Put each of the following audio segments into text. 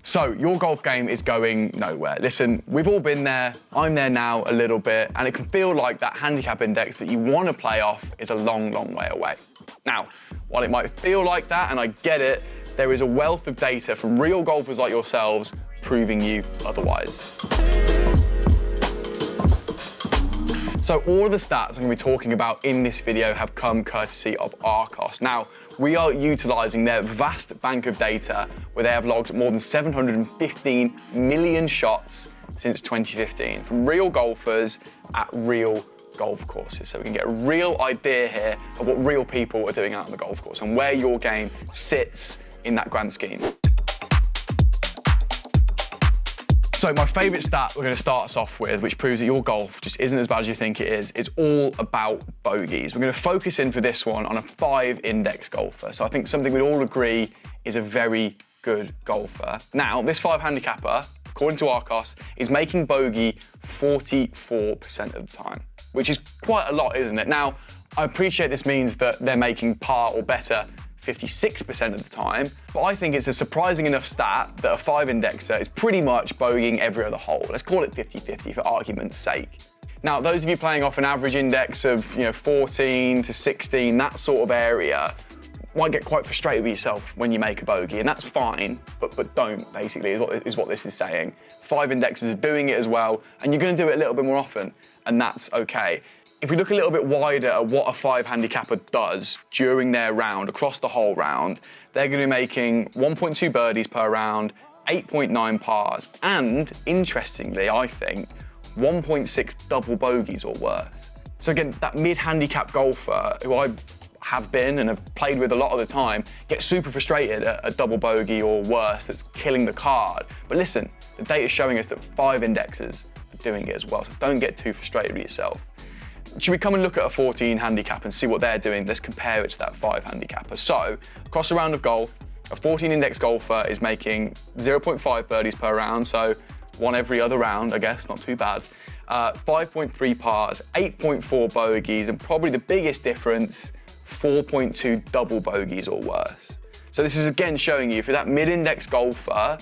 So your golf game is going nowhere. Listen, we've all been there. I'm there now a little bit, and it can feel like that handicap index that you want to play off is a long, long way away. Now, while it might feel like that, and I get it, there is a wealth of data from real golfers like yourselves proving you otherwise. So all of the stats I'm going to be talking about in this video have come courtesy of Arccos. Now, we are utilising their vast bank of data where they have logged more than 715 million shots since 2015 from real golfers at real golf courses. So we can get a real idea here of what real people are doing out on the golf course and where your game sits in that grand scheme. So my favourite stat we're going to start us off with, which proves that your golf just isn't as bad as you think it is all about bogeys. We're going to focus in for this one on a 5 index golfer. So I think something we'd all agree is a very good golfer. Now, this 5 handicapper, according to Arccos, is making bogey 44% of the time, which is quite a lot, isn't it? Now, I appreciate this means that they're making par or better 56% of the time, but I think it's a surprising enough stat that a 5 indexer is pretty much bogeying every other hole. Let's call it 50-50 for argument's sake. Now, those of you playing off an average index of 14 to 16, that sort of area, might get quite frustrated with yourself when you make a bogey, and that's fine, but don't, basically, is what this is saying. 5 indexers are doing it as well, and you're going to do it a little bit more often, and that's okay. If we look a little bit wider at what a 5 handicapper does during their round, across the whole round, they're going to be making 1.2 birdies per round, 8.9 pars, and, interestingly, I think, 1.6 double bogeys or worse. So again, that mid-handicap golfer, who I have been and have played with a lot of the time, gets super frustrated at a double bogey or worse that's killing the card. But listen, the data's showing us that 5 indexers are doing it as well, so don't get too frustrated with yourself. Should we come and look at a 14 handicap and see what they're doing? Let's compare it to that 5 handicapper. So, across a round of golf, a 14 index golfer is making 0.5 birdies per round, so one every other round, I guess, not too bad. 5.3 pars, 8.4 bogeys, and probably the biggest difference, 4.2 double bogeys or worse. So this is again showing you, for that mid-index golfer,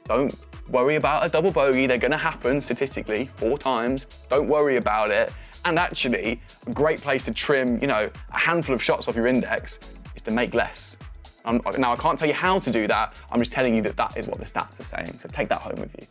don't worry about a double bogey. They're going to happen statistically 4 times. Don't worry about it. And actually, a great place to trim, a handful of shots off your index is to make less. Now, I can't tell you how to do that. I'm just telling you that that is what the stats are saying. So take that home with you.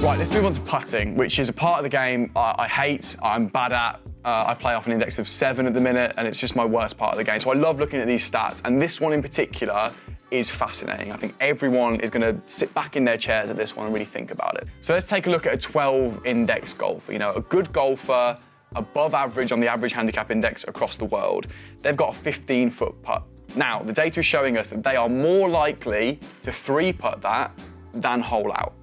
Right, let's move on to putting, which is a part of the game I hate, I'm bad at. I play off an index of 7 at the minute, and it's just my worst part of the game. So I love looking at these stats, and this one in particular is fascinating. I think everyone is going to sit back in their chairs at this one and really think about it. So let's take a look at a 12 index golfer. A good golfer, above average on the average handicap index across the world. They've got a 15-foot putt. Now, the data is showing us that they are more likely to 3-putt that than hole out.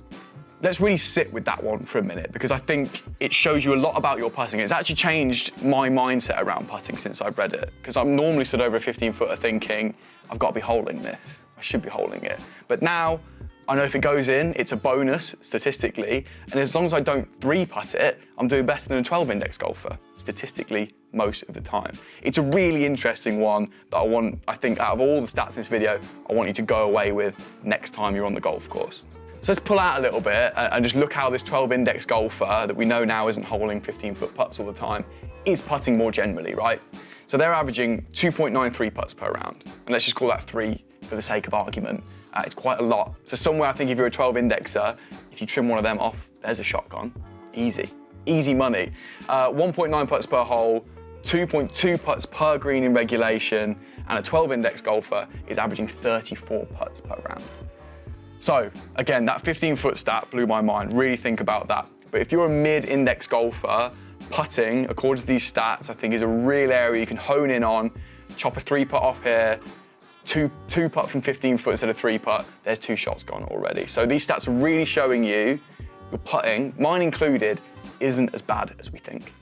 Let's really sit with that one for a minute, because I think it shows you a lot about your putting. It's actually changed my mindset around putting since I've read it, because I'm normally stood over a 15-footer thinking, I've got to be holding this. I should be holding it. But now, I know if it goes in, it's a bonus statistically, and as long as I don't 3-putt it, I'm doing better than a 12 index golfer, statistically, most of the time. It's a really interesting one that I think out of all the stats in this video, I want you to go away with next time you're on the golf course. So let's pull out a little bit and just look how this 12 index golfer that we know now isn't holding 15-foot putts all the time is putting more generally, right? So they're averaging 2.93 putts per round. And let's just call that 3 for the sake of argument. It's quite a lot. So somewhere I think if you're a 12 indexer, if you trim one of them off, there's a shot gone. Easy. Easy money. 1.9 putts per hole, 2.2 putts per green in regulation, and a 12 index golfer is averaging 34 putts per round. So, again, that 15-foot stat blew my mind. Really think about that. But if you're a mid-index golfer, putting, according to these stats, I think is a real area you can hone in on. Chop a 3-putt off here, two putt from 15 foot instead of 3-putt, there's 2 shots gone already. So these stats are really showing you your putting, mine included, isn't as bad as we think.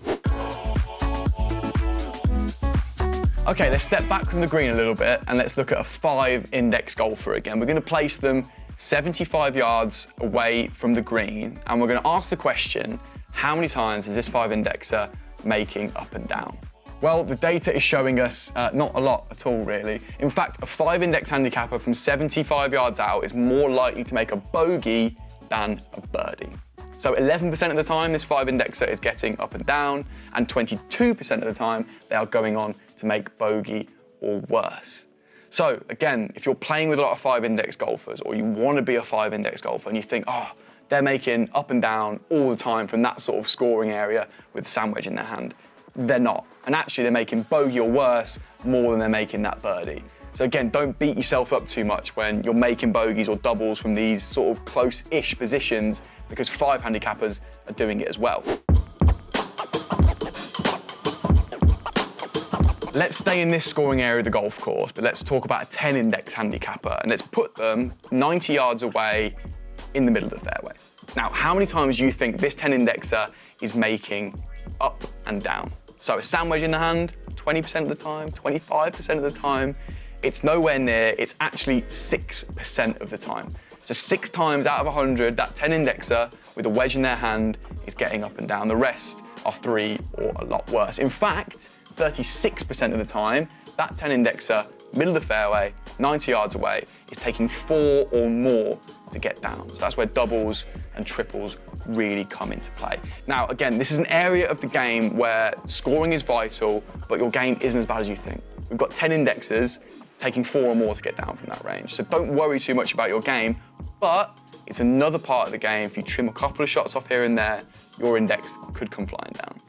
Okay, let's step back from the green a little bit and let's look at a 5 index golfer again. We're going to place them 75 yards away from the green, and we're going to ask the question, how many times is this 5 indexer making up and down? Well, the data is showing us not a lot at all, really. In fact, a 5-index handicapper from 75 yards out is more likely to make a bogey than a birdie. So 11% of the time, this 5-indexer is getting up and down, and 22% of the time, they are going on to make bogey or worse. So again, if you're playing with a lot of 5-index golfers, or you want to be a 5-index golfer, and you think, oh, they're making up and down all the time from that sort of scoring area with the sand wedge in their hand, they're not. And actually, they're making bogey or worse more than they're making that birdie. So again, don't beat yourself up too much when you're making bogeys or doubles from these sort of close-ish positions, because 5 handicappers are doing it as well. Let's stay in this scoring area of the golf course, but let's talk about a 10-index handicapper, and let's put them 90 yards away in the middle of the fairway. Now, how many times do you think this 10-indexer is making up and down? So a sand wedge in the hand, 20% of the time, 25% of the time. It's nowhere near, it's actually 6% of the time. So 6 times out of 100, that 10-indexer with a wedge in their hand is getting up and down. The rest are 3 or a lot worse. In fact, 36% of the time, that 10-indexer, middle of the fairway, 90 yards away, is taking 4 or more to get down. So that's where doubles and triples really come into play. Now, again, this is an area of the game where scoring is vital, but your game isn't as bad as you think. We've got 10 indexers taking 4 or more to get down from that range. So don't worry too much about your game, but it's another part of the game. If you trim a couple of shots off here and there, your index could come flying down.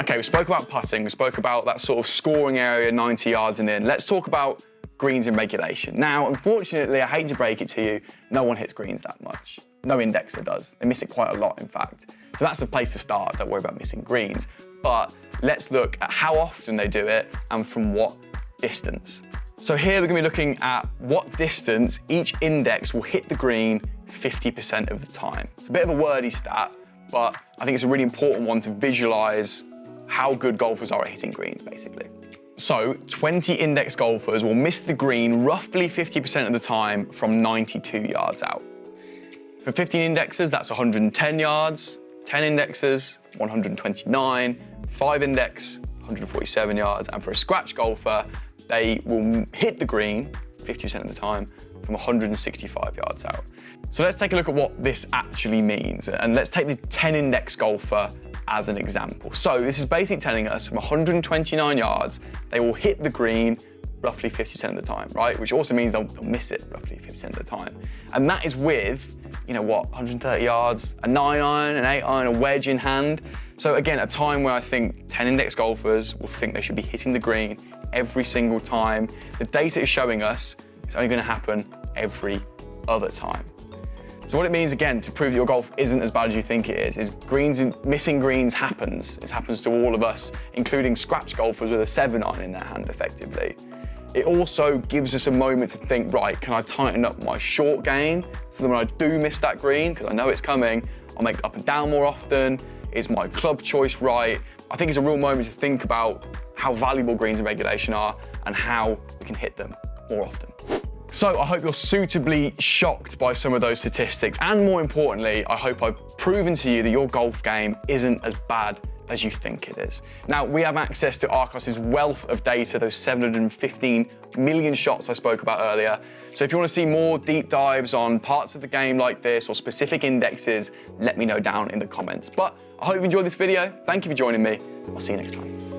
Okay, we spoke about putting, we spoke about that sort of scoring area, 90 yards and in. Let's talk about greens in regulation. Now, unfortunately, I hate to break it to you, no one hits greens that much. No indexer does. They miss it quite a lot, in fact. So that's the place to start. Don't worry about missing greens. But let's look at how often they do it and from what distance. So here we're going to be looking at what distance each index will hit the green 50% of the time. It's a bit of a wordy stat, but I think it's a really important one to visualize how good golfers are at hitting greens, basically. So 20 index golfers will miss the green roughly 50% of the time from 92 yards out. For 15 indexers, that's 110 yards, 10 indexers, 129, 5 index, 147 yards, and for a scratch golfer, they will hit the green 50% of the time from 165 yards out. So let's take a look at what this actually means, and let's take the 10 index golfer as an example. So this is basically telling us from 129 yards, they will hit the green roughly 50% of the time, right? Which also means they'll miss it roughly 50% of the time. And that is with, 130 yards, a 9-iron, an 8-iron, a wedge in hand. So again, a time where I think 10 index golfers will think they should be hitting the green every single time. The data is showing us it's only gonna happen every other time. So what it means, again, to prove that your golf isn't as bad as you think it is missing greens happens. It happens to all of us, including scratch golfers with a 7-iron in their hand, effectively. It also gives us a moment to think, right, can I tighten up my short game so that when I do miss that green, because I know it's coming, I'll make up and down more often, is my club choice right? I think it's a real moment to think about how valuable greens in regulation are and how we can hit them more often. So I hope you're suitably shocked by some of those statistics, and more importantly, I hope I've proven to you that your golf game isn't as bad as you think it is. Now, we have access to Arccos' wealth of data, those 715 million shots I spoke about earlier. So if you want to see more deep dives on parts of the game like this or specific indexes, let me know down in the comments. But I hope you enjoyed this video. Thank you for joining me. I'll see you next time.